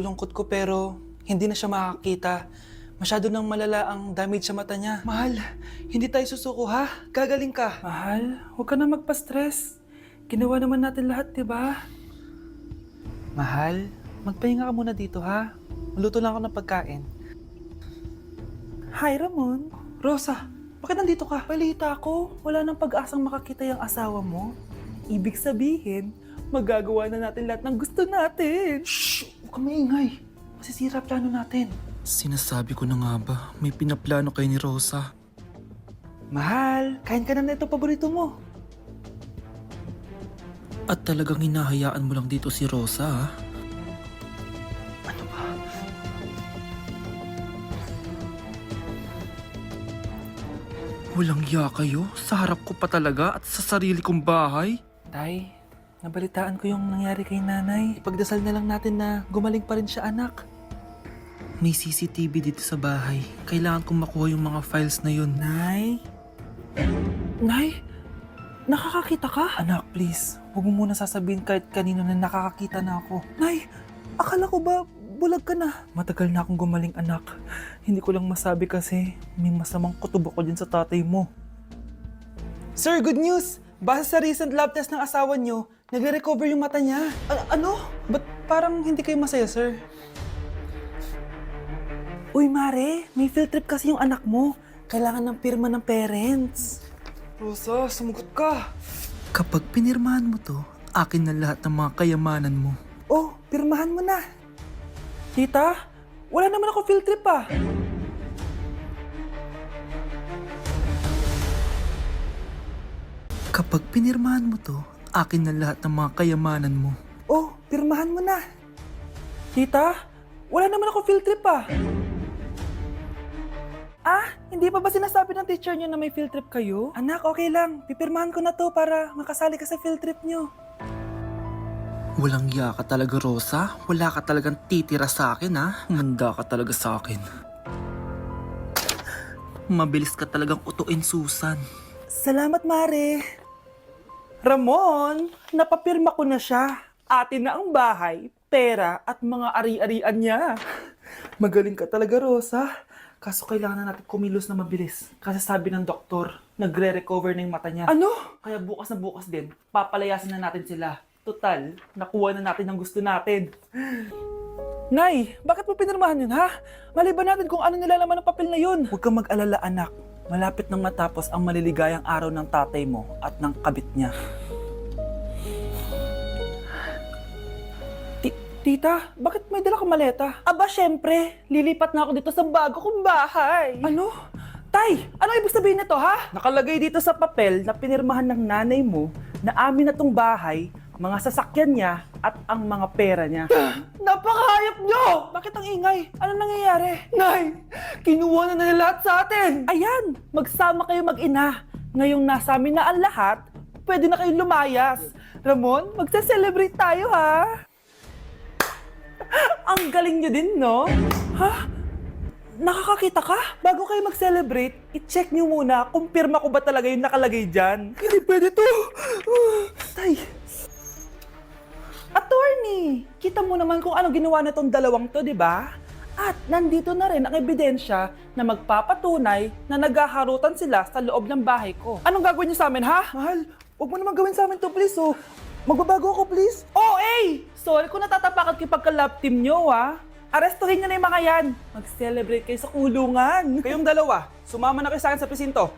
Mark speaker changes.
Speaker 1: Lungkot ko pero hindi na siya makakita. Masyado nang malala ang damage sa mata niya. Mahal, hindi tayo susuko ha? Gagaling ka. Mahal, huwag ka na magpa-stress. Ginawa naman natin lahat, di ba? Mahal, magpahinga ka muna dito ha. Maluto lang ako ng pagkain. Hi, Ramon. Rosa, bakit nandito ka? Balita ko, wala nang pag-asang makakita yung asawa mo. Ibig sabihin, magagawa na natin lahat ng gusto natin. Shhh! Huwag kang maingay. Masisira plano natin.
Speaker 2: Sinasabi ko na nga ba, may pinaplano kayo ni Rosa.
Speaker 1: Mahal, kain ka na nito paborito mo.
Speaker 2: At talagang hinahayaan mo lang dito si Rosa, ha?
Speaker 1: Ano ba?
Speaker 2: Walang ya kayo? Sa harap ko pa talaga at sa sarili kong bahay?
Speaker 1: Tay, nabalitaan ko yung nangyari kay nanay. Ipagdasal na lang natin na gumaling pa rin siya, anak.
Speaker 2: May CCTV dito sa bahay. Kailangan kong makuha yung mga files na yun.
Speaker 1: Nay? Nay? Nakakakita ka? Anak, please. Huwag mo muna sasabihin kahit kanino na nakakakita na ako. Nay, akala ko ba bulag ka na? Matagal na akong gumaling, anak. Hindi ko lang masabi kasi may masamang kutob ako dyan sa tatay mo. Sir, good news! Base sa recent lab test ng asawa niyo, nagre-recover yung mata niya. Ano? Ba't parang hindi kayo masaya, sir? Uy, Mare, may field trip kasi yung anak mo. Kailangan ng pirma ng parents. Rosa, sumugot ka.
Speaker 2: Kapag pinirmahan mo to, akin na lahat ng mga kayamanan mo.
Speaker 1: Oh, pirmahan mo na. Tita, wala naman ako field trip ah.
Speaker 2: Kapag pinirmahan mo to, akin na lahat ng mga kayamanan mo.
Speaker 1: Oh, pirmahan mo na. Tita, wala naman ako field trip ah. Ah, hindi pa ba sinasabi ng teacher niyo na may field trip kayo? Anak, okay lang. Pipirmahan ko na to para makasali ka sa field trip niyo.
Speaker 2: Walang ya ka talaga, Rosa. Wala ka talagang titira sa akin, ha? Humanda ka talaga sa akin. Mabilis ka talagang utuin, Susan.
Speaker 1: Salamat, Mare. Ramon, napapirma ko na siya. Atin na ang bahay, pera at mga ari-arian niya. Magaling ka talaga, Rosa. Kaso kailangan na natin kumilos na mabilis. Kasi sabi ng doktor, nagre-recover na yung mata niya. Ano? Kaya bukas na bukas din, papalayasin na natin sila. Total, nakuha na natin ang gusto natin. Nay, bakit mo pinirmahan yun, ha? Maliban natin kung ano nilalaman ng papel na yun. Huwag kang mag-alala, anak. Malapit nang matapos ang maliligayang araw ng tatay mo at ng kabit niya. Tita, bakit may dala kang maleta? Aba, syempre. Lilipat na ako dito sa bago kong bahay. Ano? Tay, ano ibig sabihin nito, ha? Nakalagay dito sa papel na pinirmahan ng nanay mo na amin na tong bahay, mga sasakyan niya at ang mga pera niya. Napakahayop nyo! Bakit ang ingay? Ano nangyayari? Nay, kinuha na nila lahat sa atin! Ayan, magsama kayo mag-ina. Ngayong nasa amin na ang lahat, pwede na kayong lumayas. Ramon, magse-celebrate tayo, ha? Ang galing nyo din, no? Ha? Nakakakita ka? Bago kayo mag-celebrate, i-check nyo muna kung pirma ko ba talaga yung nakalagay dyan. Hindi pwede to! Tay! Attorney! Kita mo naman kung ano ginawa na tong dalawang to, di ba? At nandito na rin ang ebidensya na magpapatunay na naghaharutan sila sa loob ng bahay ko. Anong gagawin niyo sa amin, ha? Mahal, huwag mo naman gawin sa amin to, please, oh. Magbabago ako, please. Oh, sorry kung natatapakan kayo pagka-love team nyo, ha? Arestuhin nyo na yung mga yan. Mag-celebrate kayo sa kulungan. Kayong dalawa, sumama na kayo sa akin sa presinto.